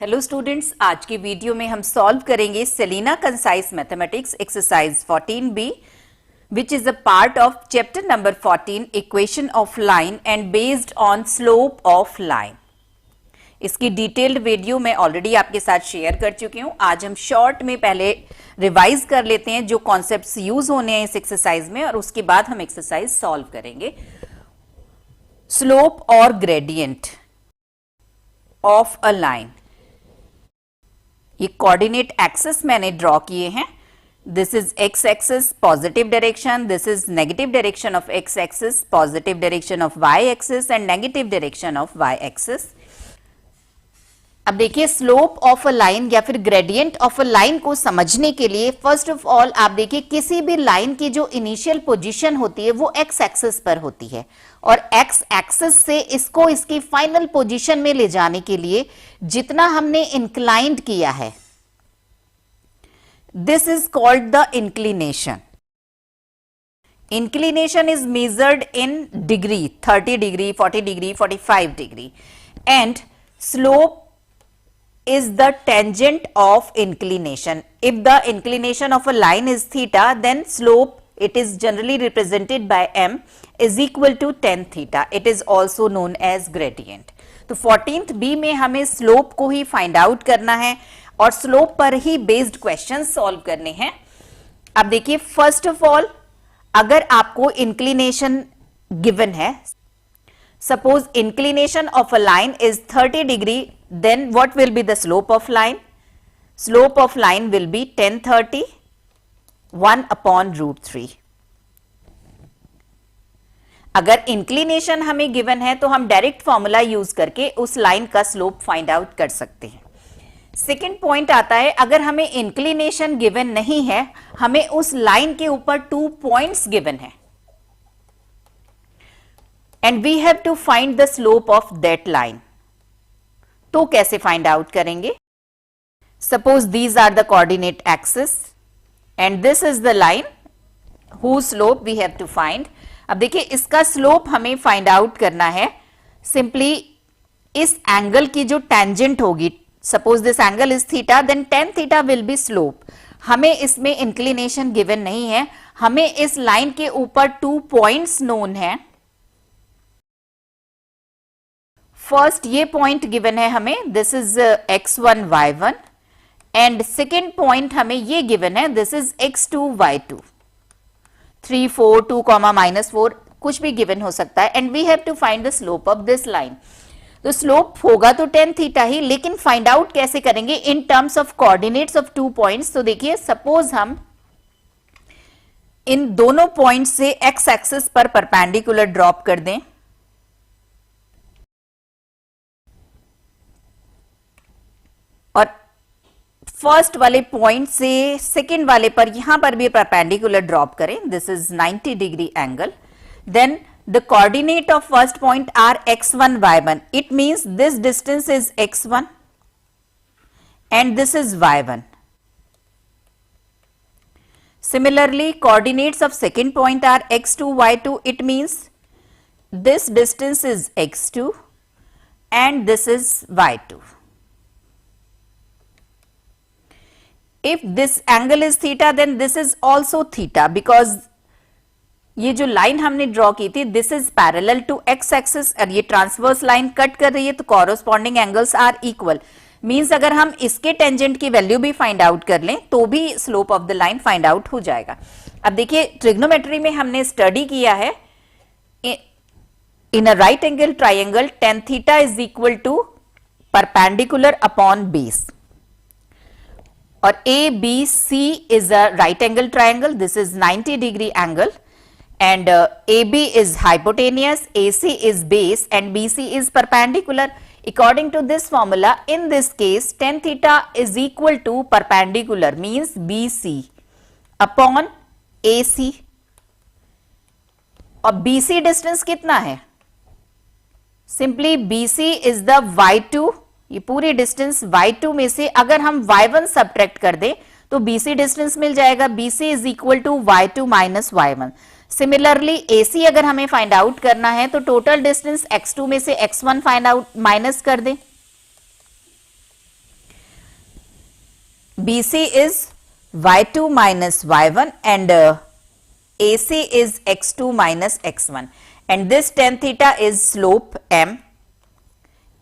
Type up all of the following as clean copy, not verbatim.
Hello students, आज की video में हम सॉल्व करेंगे Selina concise mathematics exercise 14B which is a part of chapter number 14 equation of line and based on slope of line। इसकी detailed video मैं already आपके साथ share कर चुकी हूं। आज हम शॉर्ट में पहले रिवाइज कर लेते हैं जो कॉन्सेप्ट्स यूज होने हैं इस एक्सरसाइज में और उसके बाद हम एक्सरसाइज सॉल्व करेंगे। स्लोप और ग्रेडियंट ऑफ अ लाइन, ये कोऑर्डिनेट एक्सिस मैंने ड्रॉ किए हैं। This is x axis positive direction, this is negative direction of x axis, positive direction of y axis and negative direction of y axis. अब देखिए, slope of a line या फिर gradient of a line को समझने के लिए first of all आप देखिए, किसी भी लाइन की जो इनिशियल पोजीशन होती है वो एक्स एक्सिस पर होती है और एक्स एक्सिस से इसको इसकी फाइनल पोजीशन में ले जाने के लिए जितना हमने इंक्लाइंड किया है, this is called the inclination. Inclination is measured in degree, 30 degree, 40 degree, 45 degree, and slope is the tangent of inclination. If the inclination of a line is theta, then slope, it is generally represented by m, is equal to tan theta. It is also known as gradient. तो 14th B में हमें slope को ही find out करना है और slope पर ही based questions solve करने हैं। अब देखिए, first of all, अगर आपको inclination given है, suppose inclination of a line is 30 degree, then what will be the slope of line? Slope of line will be tan 30 1 upon root 3। अगर inclination हमें given है तो हम डायरेक्ट फॉर्मूला यूज करके उस लाइन का slope find out कर सकते हैं। सेकेंड पॉइंट आता है, अगर हमें इंक्लिनेशन गिवन नहीं है, हमें उस लाइन के ऊपर 2 पॉइंट्स गिवन है and we have to find the slope of that line. तो कैसे फाइंड आउट करेंगे? Suppose these are the coordinate axis and this is the line whose slope we have to find. अब देखिए, इसका slope हमें find out करना है simply इस एंगल की जो टेंजेंट होगी। Suppose this angle is theta, then tan theta will be slope. हमें इसमें इंक्लिनेशन गिवन नहीं है, हमें इस लाइन के ऊपर 2 पॉइंट्स नोन है। फर्स्ट ये पॉइंट गिवन है हमें, this is x1 y1 and second point हमें ये गिवन है, दिस इज x2 y2। 3 4 2 -4 कुछ भी गिवन हो सकता है and we have to find the slope of this line. तो स्लोप होगा तो tan थीटा ही, लेकिन फाइंड आउट कैसे करेंगे? In terms of coordinates of 2 points. तो देखिए, सपोज हम इन दोनों पॉइंट से x एक्सिस पर परपेंडिकुलर ड्रॉप कर दें और फर्स्ट वाले पॉइंट से सेकेंड वाले पर यहां पर भी परपेंडिकुलर ड्रॉप करें, this is 90 degree angle, then the coordinate of first point are x1 y1। It means this distance is x1 and this is y1। Similarly coordinates of second point are x2 y2। It means this distance is x2 and this is y2। If this angle is theta, then this is also theta because ये जो line हमने draw की थी, this is parallel to x axis और ये transverse line cut कर रही है, तो corresponding angles are equal. Means अगर हम इसके टेंजेंट की वैल्यू भी फाइंड आउट कर लें तो भी slope of the line find out हो जाएगा। अब देखिए, ट्रिग्नोमेट्री में हमने स्टडी किया है, in a right angle triangle tan theta is equal to perpendicular upon base और ABC is a right angle triangle. This is 90 degree angle and AB is hypotenuse, AC is base and BC is perpendicular. According to this formula, in this case tan theta is equal to perpendicular means BC upon AC और BC distance कितना है? Simply BC is the y2, ये पूरी distance y2 में से अगर हम y1 subtract कर दें तो BC डिस्टेंस मिल जाएगा, BC is equal to y2 minus y1। Similarly AC अगर हमें फाइंड आउट करना है तो टोटल डिस्टेंस x2 में से x1 फाइंड आउट माइनस कर दें BC is y2 minus y1 and AC is x2 minus x1 and this tan theta is slope m.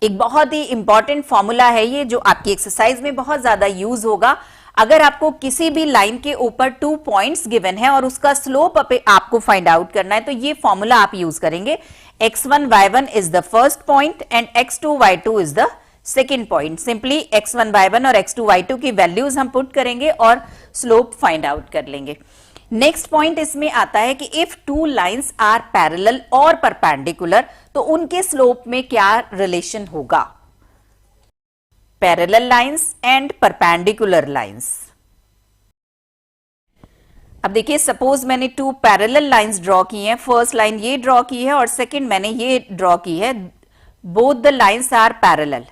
एक बहुत ही इंपॉर्टेंट फॉर्मूला है ये, जो आपकी एक्सरसाइज में बहुत ज्यादा यूज होगा। अगर आपको किसी भी लाइन के ऊपर 2 पॉइंट्स गिवन है और उसका स्लोप आपको फाइंड आउट करना है, तो ये फॉर्मूला आप यूज करेंगे। x1 y1 is the first point and x2 y2 is the second point. Simply x1 y1 और x2 y2 की वैल्यूज हम पुट करेंगे और स्लोप फाइंड आउट कर लेंगे। नेक्स्ट पॉइंट इसमें आता है कि if two lines are parallel और परपेंडिकुलर, तो उनके स्लोप में क्या रिलेशन होगा। Parallel lines and perpendicular lines. अब देखिए, सपोज मैंने 2 पैरेलल लाइंस ड्रॉ की हैं। फर्स्ट लाइन ये ड्रॉ की है और सेकंड मैंने ये ड्रॉ की है। Both the lines are parallel.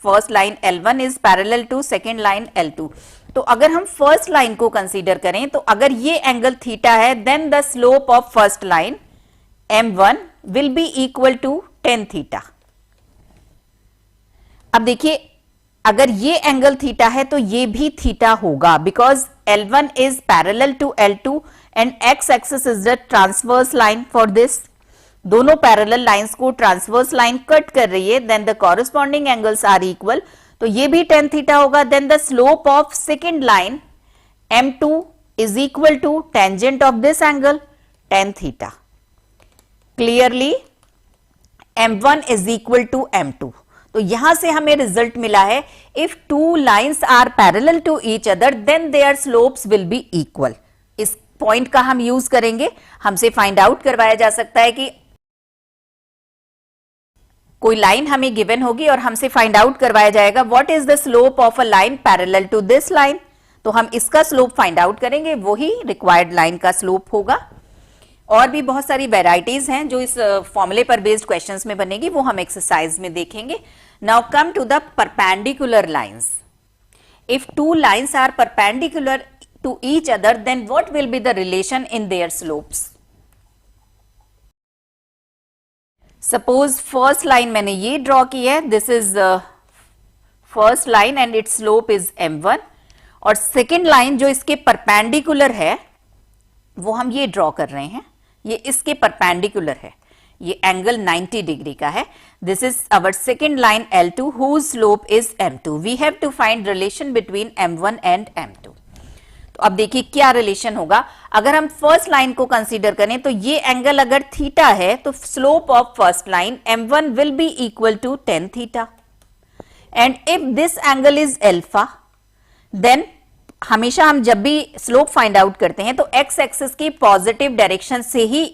First line L1 is parallel to second line L2। तो अगर हम फर्स्ट लाइन को कंसीडर करें, तो अगर ये एंगल थीटा है, then the slope of first line M1 will be equal to tan theta. अब देखिए, अगर ये एंगल थीटा है तो ये भी थीटा होगा, because L1 is parallel to L2 and x axis is the transverse line for this. दोनों पैरेलल लाइंस को ट्रांसवर्स लाइन कट कर रही है, then the corresponding angles are equal, तो ये भी tan थीटा होगा। Then the slope of second line M2 is equal to tangent of this angle tan theta. Clearly M1 is equal to M2। तो यहां से हमें रिजल्ट मिला है, if two lines are parallel to each other then their slopes will be equal. इस point का हम use करेंगे। हमसे फाइंड आउट करवाया जा सकता है कि कोई लाइन हमें गिवन होगी और हमसे फाइंड आउट करवाया जाएगा what is the slope of a line parallel to this line. तो हम इसका स्लोप फाइंड आउट करेंगे, वही रिक्वायर्ड लाइन का स्लोप होगा। और भी बहुत सारी वेराइटीज हैं जो इस फॉर्मूले पर बेस्ड क्वेश्चंस में बनेगी, वो हम एक्सरसाइज में देखेंगे। Now come to the perpendicular lines. If two lines are perpendicular to each other, then what will be the relation in their slopes. Suppose first line मैंने ये ड्रॉ की है, this is first line and its slope is M1, और second line जो इसके perpendicular है वो हम ये ड्रॉ कर रहे हैं। ये इसके परपेंडिकुलर है, ये एंगल 90 डिग्री का है। This is our second line L2 whose slope is M2. We have to find relation between M1 and M2. तो अब देखिए क्या रिलेशन होगा। अगर हम फर्स्ट लाइन को कंसीडर करें, तो ये एंगल अगर थीटा है, तो slope of first line M1 will be equal to tan theta. And if this angle is alpha, then हमेशा हम जब भी स्लोप फाइंड आउट करते हैं तो एक्स एक्सिस की पॉजिटिव डायरेक्शन से ही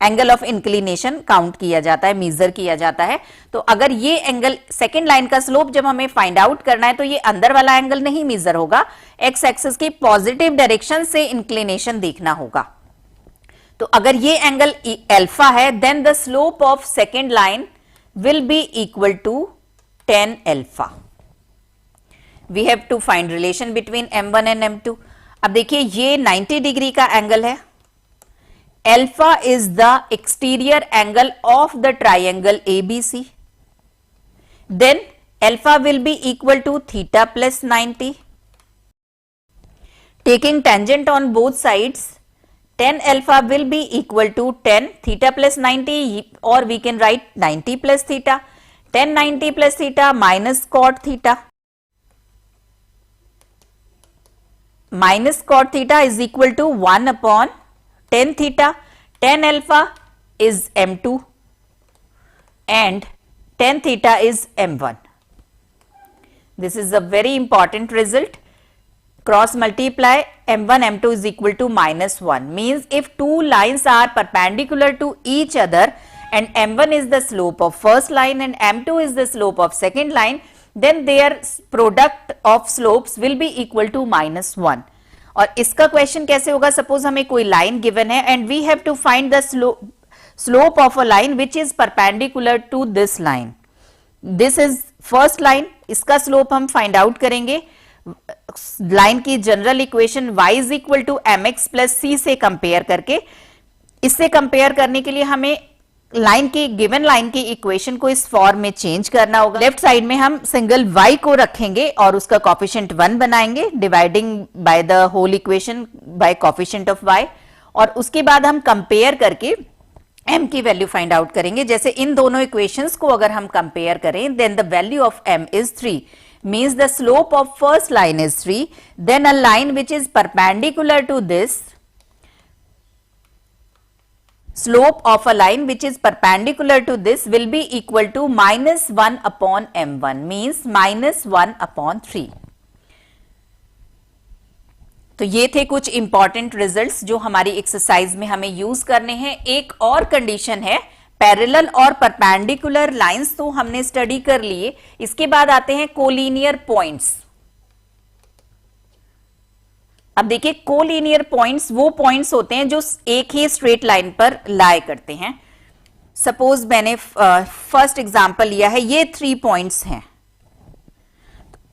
एंगल ऑफ इंक्लिनेशन काउंट किया जाता है, मेजर किया जाता है। तो अगर ये एंगल सेकेंड लाइन का स्लोप जब हमें फाइंड आउट करना है, तो ये अंदर वाला एंगल नहीं मेजर होगा, एक्स एक्सिस की पॉजिटिव डायरेक्शन से इंक्लिनेशन देखना होगा। तो अगर ये एंगल अल्फा है, then the slope of second line will be equal to tan alpha. We have to find relation between M1 and M2. अब देखिए, ये 90 डिग्री का एंगल है। Alpha is the exterior angle of the triangle ABC. Then alpha will be equal to theta plus 90. Taking tangent on both sides, tan alpha will be equal to tan theta plus 90, or we can write 90 plus theta. Tan 90 plus theta minus cot theta. Minus cot theta is equal to 1 upon tan theta. Tan alpha is M2 and tan theta is M1. This is a very important result. Cross multiply M1 M2 is equal to -1, means if two lines are perpendicular to each other and M1 is the slope of first line and M2 is the slope of second line, then their product of slopes will be equal to -1. और इसका question कैसे होगा, suppose हमें कोई line given है and we have to find the slope of a line which is perpendicular to this line. This is first line, इसका slope हम find out करेंगे। लाइन की general equation y is equal to mx plus c से compare करके। इससे compare करने के लिए हमें लाइन की गिवन लाइन की इक्वेशन को इस फॉर्म में चेंज करना होगा। लेफ्ट साइड में हम सिंगल y को रखेंगे और उसका कॉफिशिएंट 1 बनाएंगे, dividing by the whole equation by coefficient of y, और उसके बाद हम कंपेयर करके m की वैल्यू फाइंड आउट करेंगे। जैसे इन दोनों इक्वेशंस को अगर हम कंपेयर करें, then the value of m is 3, means the slope of first line is 3, then a line which is perpendicular to this, slope of a line which is perpendicular to this will be equal to minus 1 upon m1, means minus 1 upon 3. तो ये थे कुछ important results जो हमारी exercise में हमें use करने हैं। एक और कंडीशन है, पैरेलल और परपेंडिकुलर लाइंस तो हमने स्टडी कर लिए, इसके बाद आते हैं कोलिनियर पॉइंट्स। अब देखिए, कोलिनियर पॉइंट्स वो पॉइंट्स होते हैं जो एक ही स्ट्रेट लाइन पर लाई करते हैं। सपोज मैंने फर्स्ट एग्जांपल लिया है, ये 3 पॉइंट्स हैं।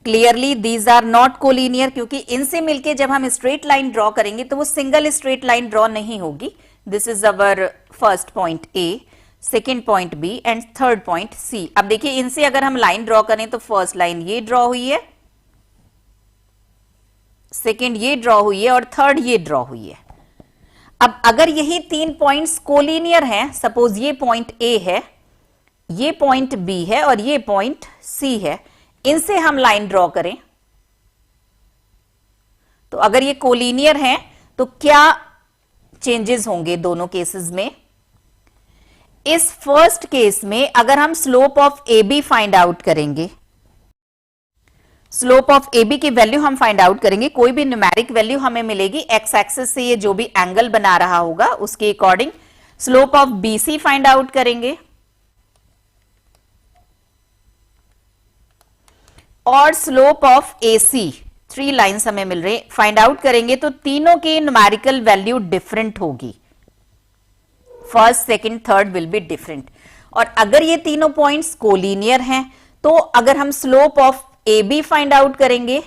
Clearly these are not collinear, क्योंकि इनसे मिलके जब हम स्ट्रेट लाइन ड्रॉ करेंगे तो वो सिंगल स्ट्रेट लाइन ड्रॉ नहीं होगी। This is our first point A, second point B and third point C. अब देखिए, इनसे अगर हम लाइन ड्रॉ करें तो फर्स्ट लाइन ये ड्रॉ हुई है, सेकेंड ये ड्रॉ हुई है और थर्ड ये ड्रॉ हुई है। अब अगर यही 3 पॉइंट्स कोलिनियर हैं, सपोज ये पॉइंट ए है, ये पॉइंट बी है और ये पॉइंट सी है, इनसे हम लाइन ड्रॉ करें तो अगर ये कोलिनियर हैं तो क्या चेंजेस होंगे दोनों केसेस में? इस फर्स्ट केस में अगर हम slope of A B find out करेंगे, स्लोप ऑफ ए बी की वैल्यू हम फाइंड आउट करेंगे, कोई भी न्यूमेरिक वैल्यू हमें मिलेगी, एक्स एक्सिस से ये जो भी एंगल बना रहा होगा उसके according slope of B C find out करेंगे और slope of A C, 3 lines हमें मिल रहे, फाइंड आउट करेंगे तो तीनों की न्यूमेरिकल वैल्यू डिफरेंट होगी। First, second, third will be different. और अगर ये तीनों पॉइंट्स कोलिनियर हैं तो अगर हम slope of A B find out करेंगे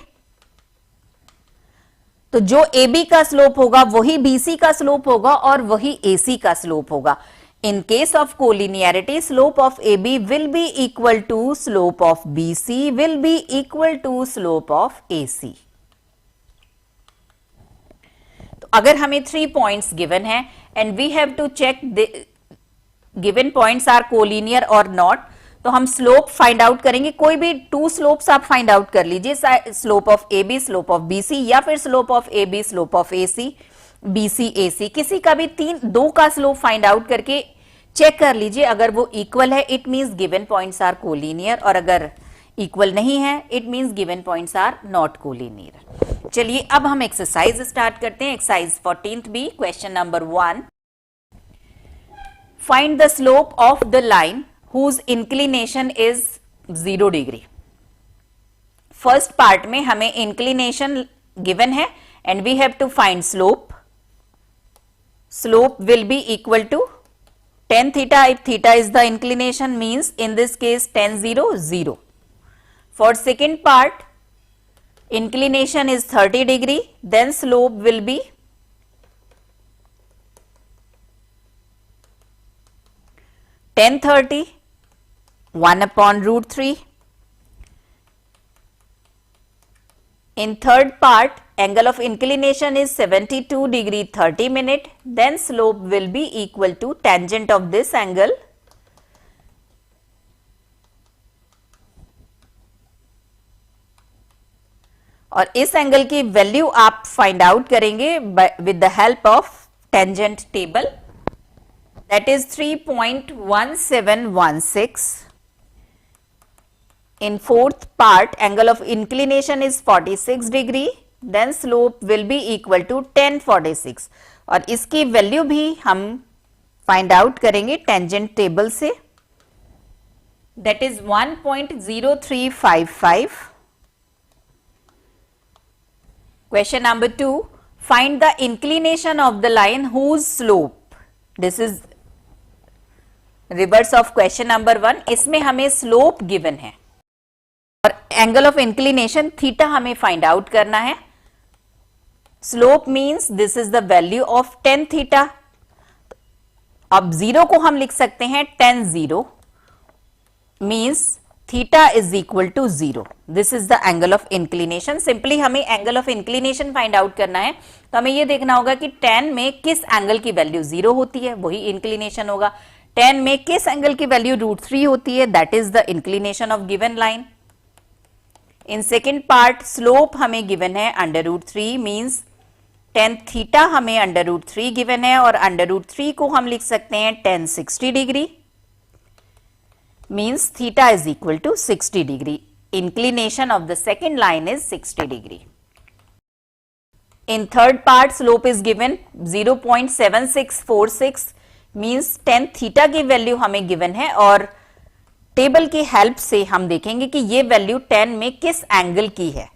तो जो ए बी का स्लोप होगा वही बी सी का स्लोप होगा और वही ए सी का स्लोप होगा। In case of collinearity, slope of AB will be equal to slope of BC will be equal to slope of AC. तो अगर हमें 3 points given है and we have to check the given points are collinear or not, तो हम slope find out करेंगे। कोई भी 2 slopes आप find out कर लीजिए, slope of AB, slope of BC या फिर slope of AB, slope of AC, BC, AC, किसी का भी 2 का slope find out करके चेक कर लीजिए। अगर वो इक्वल है it means given points are collinear, और अगर इक्वल नहीं है it means given points are not collinear. चलिए अब हम एक्सरसाइज स्टार्ट करते हैं। Exercise 14th B, question number 1, find the slope of the line whose inclination is 0 degree. First part में हमें इंक्लिनेशन गिवन है and we have to find slope. Slope will be equal to tan theta, if theta is the inclination, means in this case tan 0, 0. For second part, inclination is 30 degree, then slope will be tan 30, 1 upon root 3. In third part, angle of inclination is 72 degree 30 minute, then slope will be equal to tangent of this angle और इस angle की value आप find out करेंगे with the help of tangent table, that is 3.1716. In fourth part, angle of inclination is 46 degree, then slope will be equal to tan 46 और इसकी value भी हम find out करेंगे टेंजेंट टेबल से, that is 1.0355. Question number 2, find the inclination of the line whose slope, this is reverse of question number 1. इसमें हमें slope given है और एंगल ऑफ इंक्लिनेशन थीटा हमें फाइंड आउट करना है. Slope means this is the value of tan theta अब 0 को हम लिख सकते हैं tan 0 means theta is equal to 0. This is the angle of inclination. Simply हमें angle of inclination find out करना है, तो हमें यह देखना होगा कि tan में किस एंगल की वैल्यू 0 होती है, वही इंक्लिनेशन होगा. tan में किस एंगल की वैल्यू √3 होती है, that is the inclination of given line. In second part slope हमें गिवन है √3 मीन्स tan थीटा हमें √3 गिवन है और √3 को हम लिख सकते हैं tan 60 degree means theta is equal to 60 degree. Inclination of the second line is 60 degree. In third part slope is given 0.7646 means tan theta की वैल्यू हमें गिवन है और टेबल की हेल्प से हम देखेंगे कि ये वैल्यू tan में किस एंगल की है.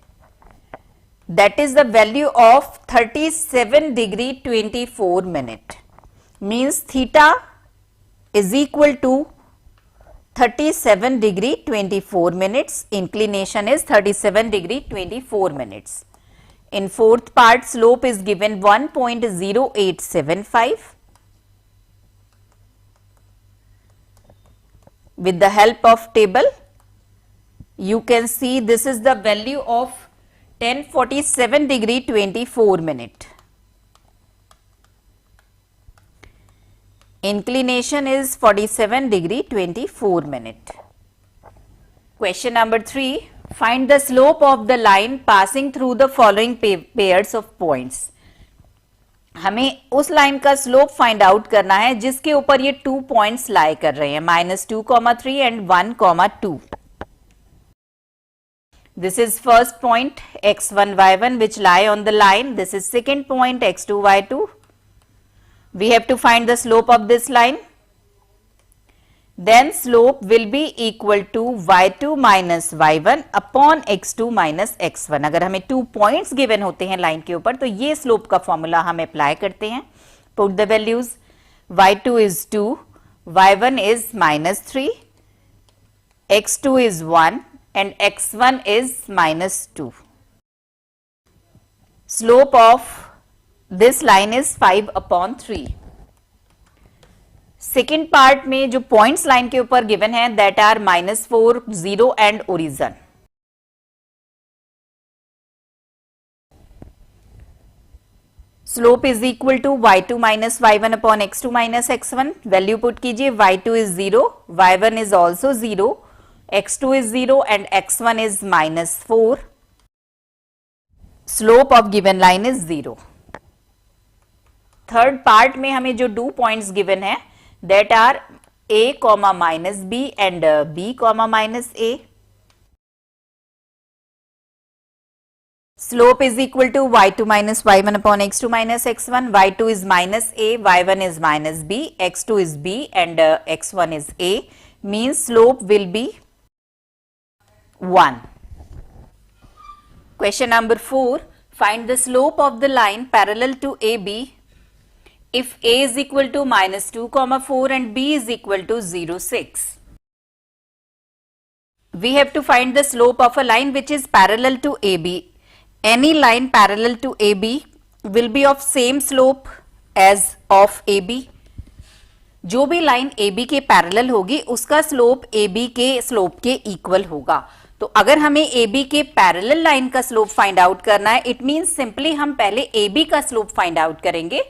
That is the value of 37 degree 24 minute means theta is equal to 37 degree 24 minutes. Inclination is 37 degree 24 minutes. In fourth part slope is given 1.0875. With the help of table you can see this is the value of tan 47 degree 24 minute. Inclination is 47 degree 24 minute. Question number 3. Find the slope of the line passing through the following pairs of points. हमें उस line का slope find out करना है जिसके ऊपर ये 2 points लाई कर रहे हैं -2, 3 and 1, 2. This is first point x1, y1 which lie on the line. This is second point x2, y2. We have to find the slope of this line. Then slope will be equal to y2 minus y1 upon x2 minus x1. अगर हमें 2 points given होते हैं line के ऊपर तो ये slope का formula हम अप्लाई करते हैं. Put the values. y2 is 2, y1 is -3, x2 is 1 and x1 is -2. Slope of this line is 5/3. Second part में जो पॉइंट्स लाइन के ऊपर गिवन है that are -4, 0 and origin. Slope is equal to y2 minus y1 upon x2 minus x1. Value put कीजिए. y2 is 0, y1 is also 0, x2 is 0 and x1 is -4. Slope of given line is 0. Third part में हमें जो 2 points given है that are a, -b and b, -a. Slope is equal to y2 minus y1 upon x2 minus x1. y2 is -a, y1 is -b, x2 is b and x1 is a. Means slope will be 1. Question number 4. Find the slope of the line parallel to AB if a is equal to -2, 4 and b is equal to 0, 6. We have to find the slope of a line which is parallel to AB. Any line parallel to AB will be of same slope as of AB. जो भी line AB के parallel होगी उसका slope AB के slope के equal होगा. तो अगर हमें AB के पैरेलल लाइन का स्लोप फाइंड आउट करना है इट मीन्स सिंपली हम पहले AB का स्लोप फाइंड आउट करेंगे.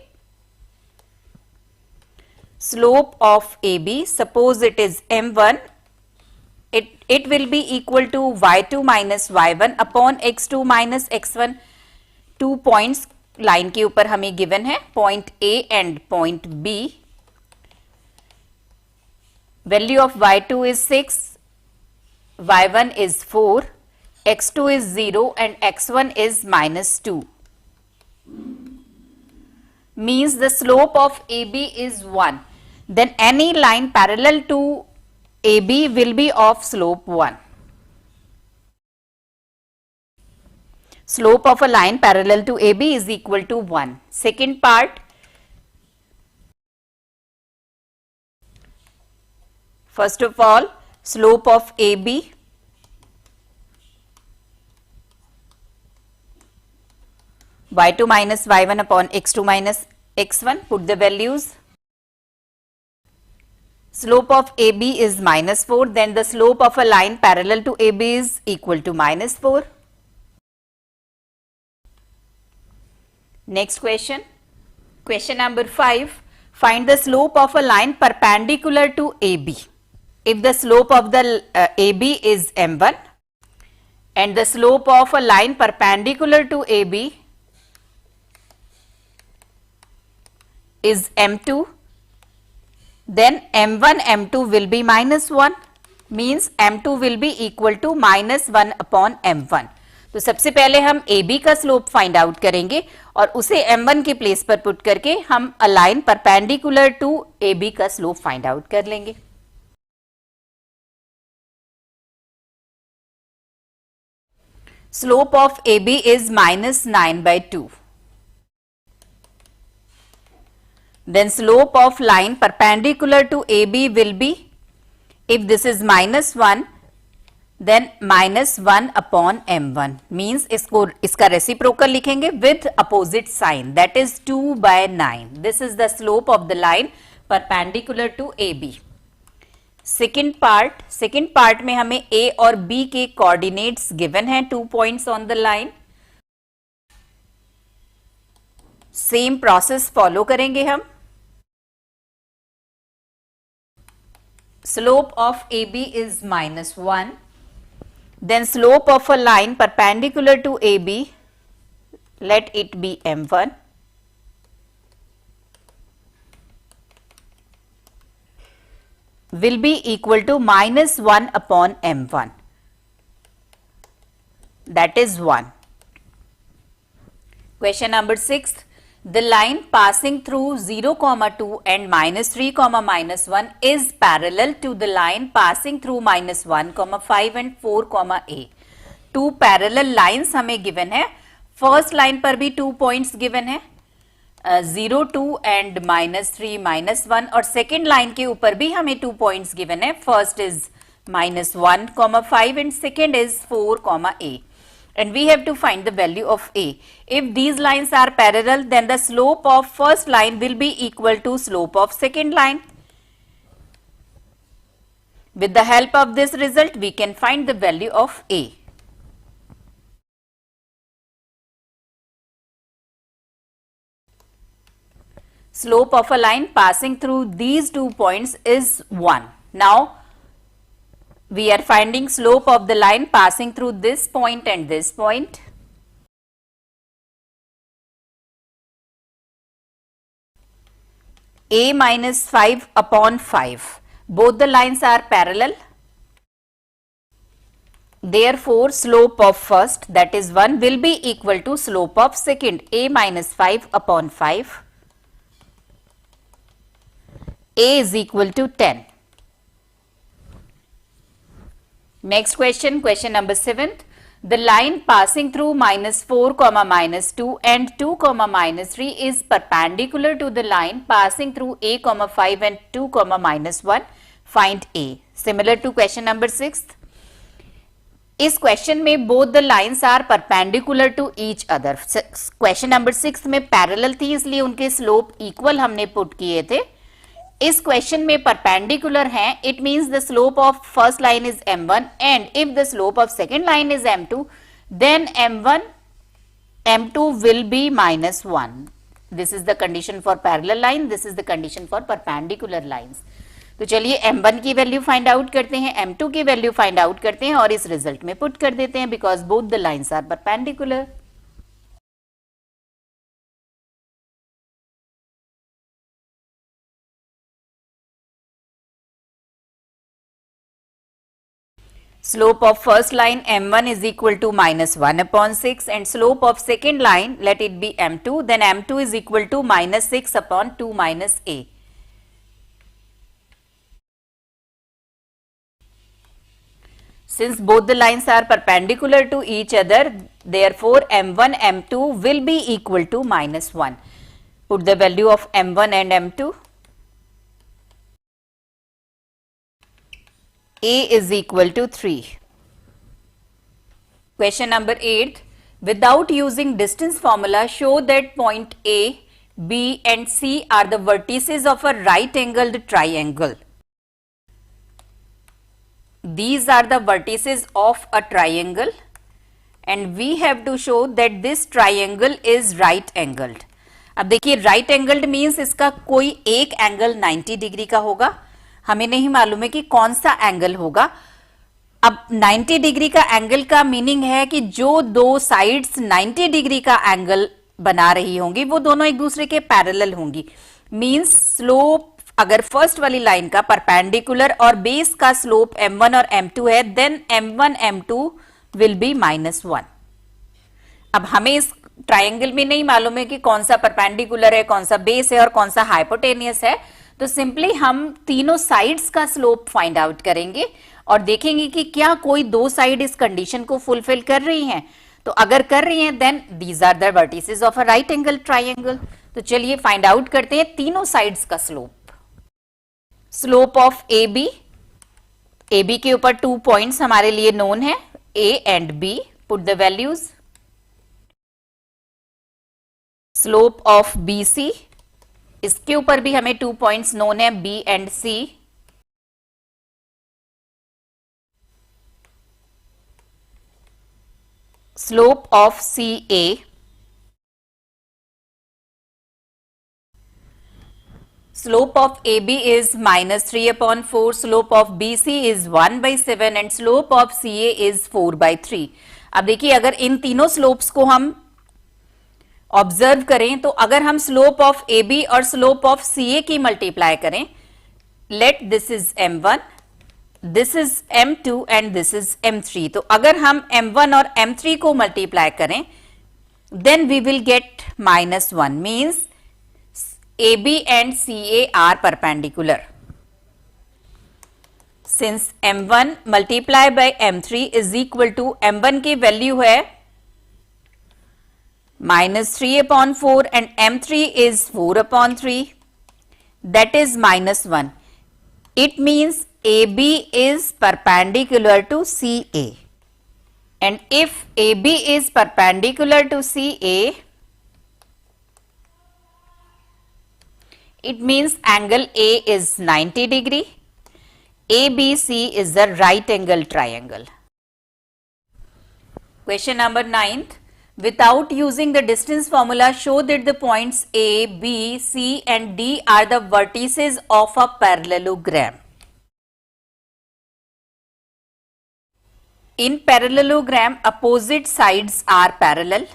Slope of AB, suppose it is m1, it will be equal to y2 minus y1 upon x2 minus x1. 2 points line के ऊपर हमें given है, point A and point B. Value of y2 is 6, y1 is 4, x2 is 0 and x1 is -2. Means the slope of AB is 1. Then any line parallel to AB will be of slope 1. Slope of a line parallel to AB is equal to 1. Second part. First of all, slope of AB y2 minus y1 upon x2 minus x1. Put the values. slope of AB is minus 4, then the slope of a line parallel to AB is equal to minus 4. Next question. Question number 5. Find the slope of a line perpendicular to AB. If the slope of the AB is m1 and the slope of a line perpendicular to AB is m2, then m1 m2 will be minus 1, means m2 will be equal to minus 1 upon m1. तो सबसे पहले हम AB का slope find out करेंगे और उसे m1 के place पर पुट करके हम a line perpendicular to AB का स्लोप फाइंड आउट कर लेंगे. Slope of AB is minus 9 by 2. Then slope of line perpendicular to AB will be, if this is minus 1, then minus 1 upon m1, means इसका reciprocal लिखेंगे with opposite sign, that is 2 by 9. This is the slope of the line perpendicular to AB. Second part में हमें A और B के coordinates given हैं, 2 points on the line. Same process follow करेंगे हम. Slope of AB is minus 1. Then slope of a line perpendicular to AB, let it be m1. Will be equal to minus 1 upon m1, that is 1. Question number 6. The line passing through 0, 2 and minus 3, minus 1 is parallel to the line passing through minus 1, 5 and 4, a. Two parallel lines हमें given है. First line पर भी 2 points given है, 0, 2 and minus 3, minus 1, और second line के ऊपर भी हमें 2 points given है. First is minus 1, 5 and second is 4, a. And we have to find the value of A. If these lines are parallel, then the slope of first line will be equal to slope of second line. With the help of this result, we can find the value of A. Slope of a line passing through these 2 points is 1. Now, we are finding slope of the line passing through this point and this point. A minus 5 upon 5. Both the lines are parallel. Therefore, slope of first, that is 1, will be equal to slope of second, A minus 5 upon 5. A is equal to 10. Next question, question number 7. The line passing through minus 4, minus 2 and 2, minus 3 is perpendicular to the line passing through A, 5 and 2, minus 1. Find A. Similar to question number 6. इस question में both the lines are perpendicular to each other. Question number 6 में parallel थी, इसलिए उनके slope equal हमने put किए थे. इस क्वेश्चन में परपेंडिकुलर हैं, it means the slope of first line is m1 and if the slope of second line is m2, then m2 will be minus 1. This is the condition for parallel line, this is the condition for perpendicular lines. तो चलिए m1 की value find out करते हैं, m2 की value find out करते हैं और इस रिजल्ट में पुट कर देते हैं, because both the lines are perpendicular. Slope of first line m1 is equal to minus 1 upon 6 and slope of second line, let it be m2, then m2 is equal to minus 6 upon 2 minus a. Since both the lines are perpendicular to each other, therefore m1, m2 will be equal to minus 1. Put the value of m1 and m2. A is equal to 3. Question number 8. Without using distance formula, show that point A, B and C are the vertices of a right angled triangle. these are the vertices of a triangle and we have to show that this triangle is right angled. अब देखिए right angled means इसका कोई एक angle 90 degree का होगा, हमें नहीं मालूम है कि कौन सा एंगल होगा. अब 90 डिग्री का एंगल का मीनिंग है कि जो दो साइड्स 90 डिग्री का एंगल बना रही होंगी वो दोनों एक दूसरे के पैरेलल होंगी. मींस स्लोप अगर फर्स्ट वाली लाइन का परपेंडिकुलर और बेस का स्लोप m1 और m2 है, then m1 m2 will B -1. अब हमें इस ट्राइंगल में नहीं मालूम है कि कौन सा परपेंडिकुलर है, कौन सा बेस है और कौन सा हाइपोटेनियस है, तो सिंपली हम तीनों साइड्स का स्लोप फाइंड आउट करेंगे और देखेंगे कि क्या कोई दो साइड इस कंडीशन को फुलफिल कर रही हैं. तो अगर कर रही हैं then these are the vertices of a right angle triangle. तो चलिए फाइंड आउट करते हैं तीनों साइड्स का slope. Slope of A B के ऊपर 2 पॉइंट्स हमारे लिए नोन है, A and B. Put the values. Slope of B C, इसके ऊपर भी हमें 2 पॉइंट्स नोन है, B and C. Slope of C A, slope of AB is -3/4, slope of BC is 1/7 and slope of CA is 4/3. अब देखिए अगर इन तीनों slopes को हम ऑब्जर्व करें तो अगर हम स्लोप ऑफ AB और स्लोप ऑफ CA की मल्टीप्लाई करें, let this is M1, this is M2 and this is M3. तो अगर हम M1 और M3 को मल्टीप्लाई करें then we will get -1. Means AB and CA are perpendicular. Since M1 multiplied by M3 is equal to, M1 की value है -3/4 and M3 is 4/3, that is -1. It means AB is perpendicular to CA, and if AB is perpendicular to CA, it means angle A is 90 degree. ABC is the right angle triangle. Question number 9th. Without using the distance formula, show that the points A, B, C and D are the vertices of a parallelogram. In parallelogram, opposite sides are parallel.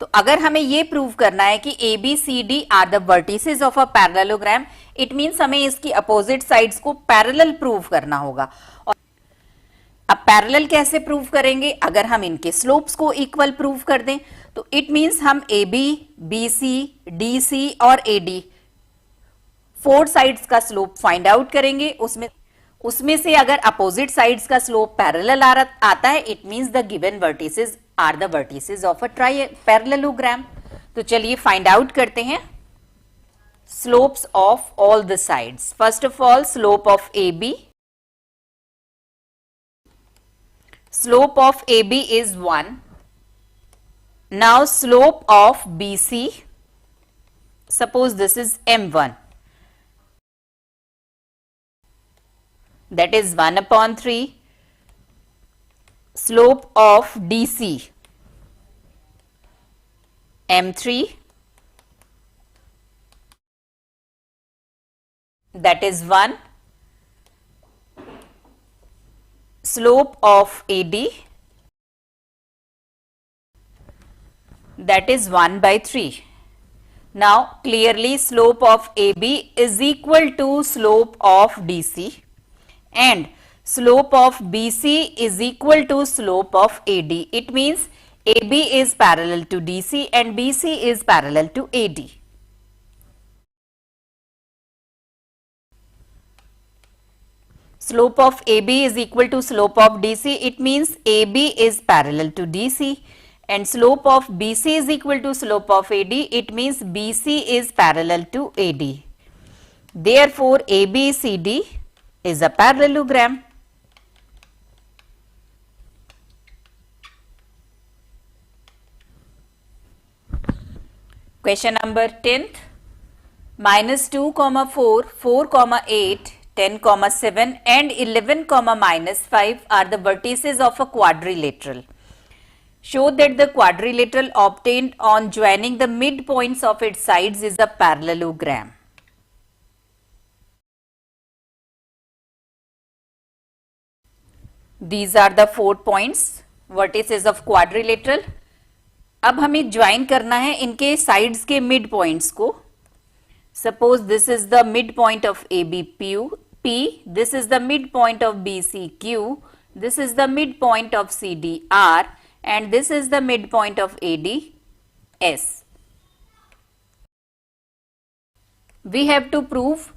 तो अगर हमें ये prove करना है कि A B C D are the vertices of a parallelogram, it means हमें इसकी opposite sides को पैरेलल प्रूव करना होगा. और अब पैरेलल कैसे प्रूव करेंगे? अगर हम इनके स्लोप्स को इक्वल प्रूव कर दें तो इट मींस हम A B, B C, D C और ए डी 4 साइड्स का स्लोप फाइंड आउट करेंगे. उसमें से अगर अपोजिट साइड्स का स्लोप पैरेलल आता है, it means the given vertices are the vertices of a parallelogram. तो चलिए फाइंड आउट करते हैं slopes of all the sides. First of all slope of A B. Slope of A B is 1. Now slope of B C, suppose this is M1, that is 1/3. Slope of DC, M3, that is 1. Slope of AD, that is 1/3. Now clearly slope of AB is equal to slope of DC and slope of BC is equal to slope of AD. It means AB is parallel to DC and BC is parallel to AD. Slope of AB is equal to slope of DC. It means AB is parallel to DC and slope of BC is equal to slope of AD. It means BC is parallel to AD. Therefore, ABCD is a parallelogram. Question number 10th. -2, 4, 4, 8, 10, 7 and 11, -5 are the vertices of a quadrilateral. Show that the quadrilateral obtained on joining the midpoints of its sides is a parallelogram. These are the 4 points, vertices of quadrilateral. अब हमें join करना है इनके sides के mid points को. Suppose this is the mid point of AB P, this is the midpoint of BCQ, this is the midpoint of CDR, and this is the midpoint of ADS. We have to prove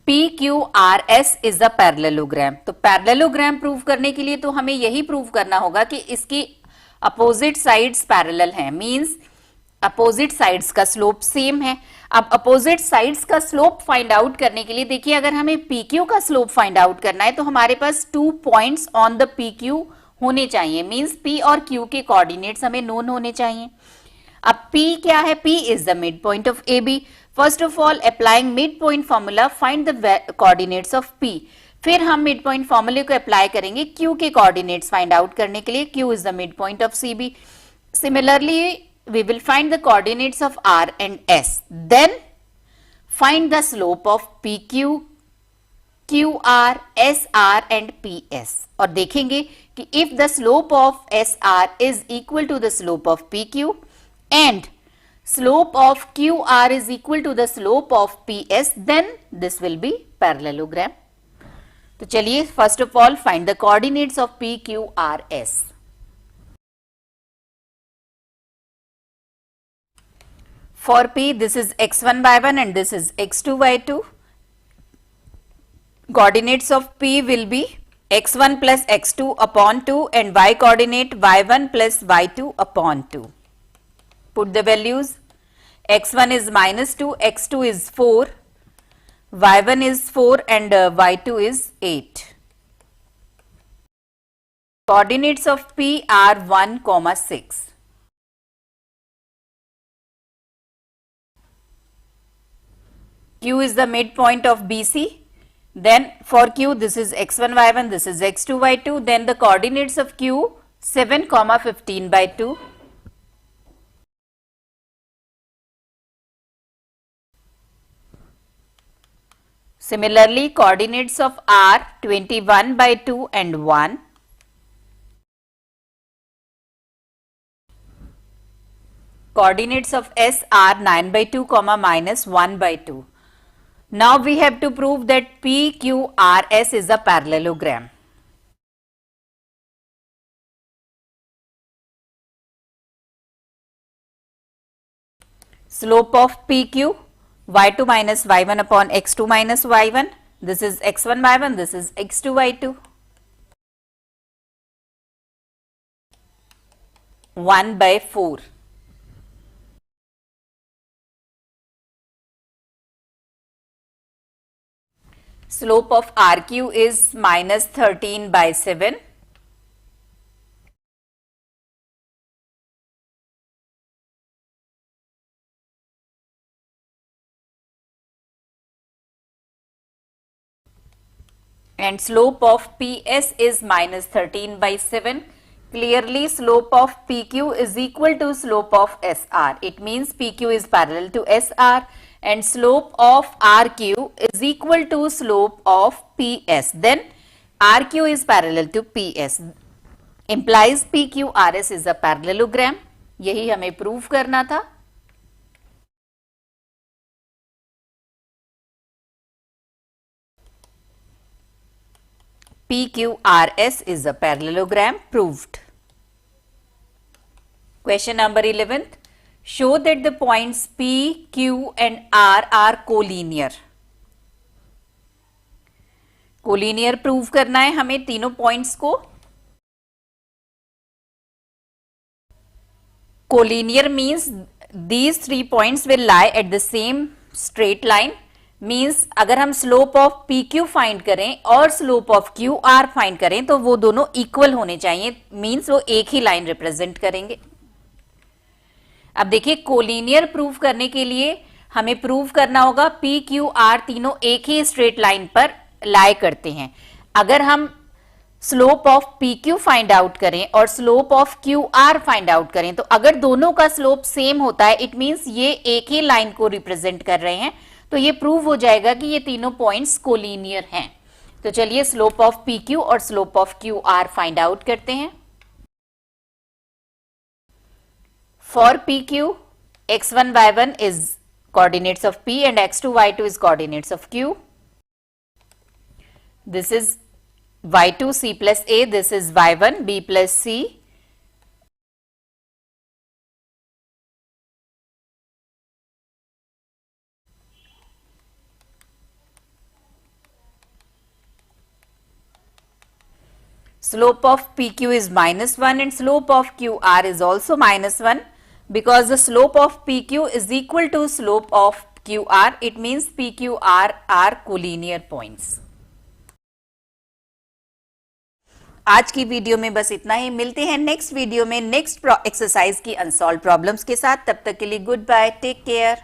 PQRS is a parallelogram. तो parallelogram prove करने के लिए तो हमें यही prove करना होगा कि इसकी अपोजिट साइड्स पैरेलल हैं, मींस अपोजिट साइड्स का स्लोप सेम है. अब अपोजिट साइड्स का स्लोप फाइंड आउट करने के लिए देखिए, अगर हमें PQ का स्लोप फाइंड आउट करना है तो हमारे पास 2 पॉइंट्स ऑन द PQ होने चाहिए, मींस P और Q के कोऑर्डिनेट्स हमें नोन होने चाहिए. अब P क्या है? P is the mid point of AB. First of all applying mid point formula find the coordinates of P. फिर हम मिड पॉइंट फॉर्मूले को अप्लाई करेंगे Q के कोऑर्डिनेट्स फाइंड आउट करने के लिए. Q is the mid point of CB. Similarly, we will find the coordinates of R and S. Then find the slope of PQ, QR, SR and PS. और देखेंगे कि if the slope of SR is equal to the slope of PQ and slope of QR is equal to the slope of PS, then this will be parallelogram. तो चलिए first of all find the coordinates of PQRS. For P, this is x1 y1 and this is x2 y2. Coordinates of P will be x1 plus x2 upon 2 and y coordinate y1 plus y2 upon 2. Put the values. x1 is -2, x2 is 4, y1 is 4 and y2 is 8. Coordinates of P are 1, 6. Q is the midpoint of BC. Then for Q, this is x1 y1, this is x2 y2. Then the coordinates of Q 7, 15 by 2. Similarly, coordinates of R 21 by 2 and 1. Coordinates of S are 9 by 2, -1 by 2. Now we have to prove that PQRS is a parallelogram. Slope of PQ, y2 minus y1 upon x2 minus y1. This is x1 y1, this is x2 y2. 1 by 4. Slope of RQ is -13 by 7. And slope of PS is -13 by 7. Clearly, slope of PQ is equal to slope of SR. It means PQ is parallel to SR. And slope of RQ is equal to slope of PS. Then RQ is parallel to PS. Implies PQRS is a parallelogram. यही हमें prove करना था. PQRS is a parallelogram proved. Question number 11th. Show that the points P, Q and R are collinear. Collinear prove करना है हमें तीनों points को. Collinear means these 3 points will lie at the same straight line. Means अगर हम slope of PQ find करें और slope of QR find करें तो वो दोनों इक्वल होने चाहिए. Means वो एक ही लाइन रिप्रेजेंट करेंगे. अब देखिए, कोलिनियर प्रूव करने के लिए हमें प्रूव करना होगा P, Q, R तीनों एक ही स्ट्रेट लाइन पर लाई करते हैं। अगर हम slope of P Q find out करें और slope of Q R find out करें, तो अगर दोनों का स्लोप सेम होता है, इट मींस ये एक ही लाइन को रिप्रेजेंट कर रहे हैं, तो ये प्रूव हो जाएगा कि ये तीनों पॉइंट्स कोलिनियर हैं। तो चलिए स्लोप ऑफ पी क्यू और slope of Q R find out करते हैं। For P Q, x1 y1 is coordinates of p and x2 y2 is coordinates of q. This is y2 c plus a, this is y1 b plus c. Slope of PQ is -1 and slope of QR is also -1, because the slope of PQ is equal to slope of QR. It means PQR are collinear points. आज की video में बस इतना ही। मिलते हैं next video में next exercise की unsolved problems के साथ। तब तक के लिए गुड बाय, टेक केयर।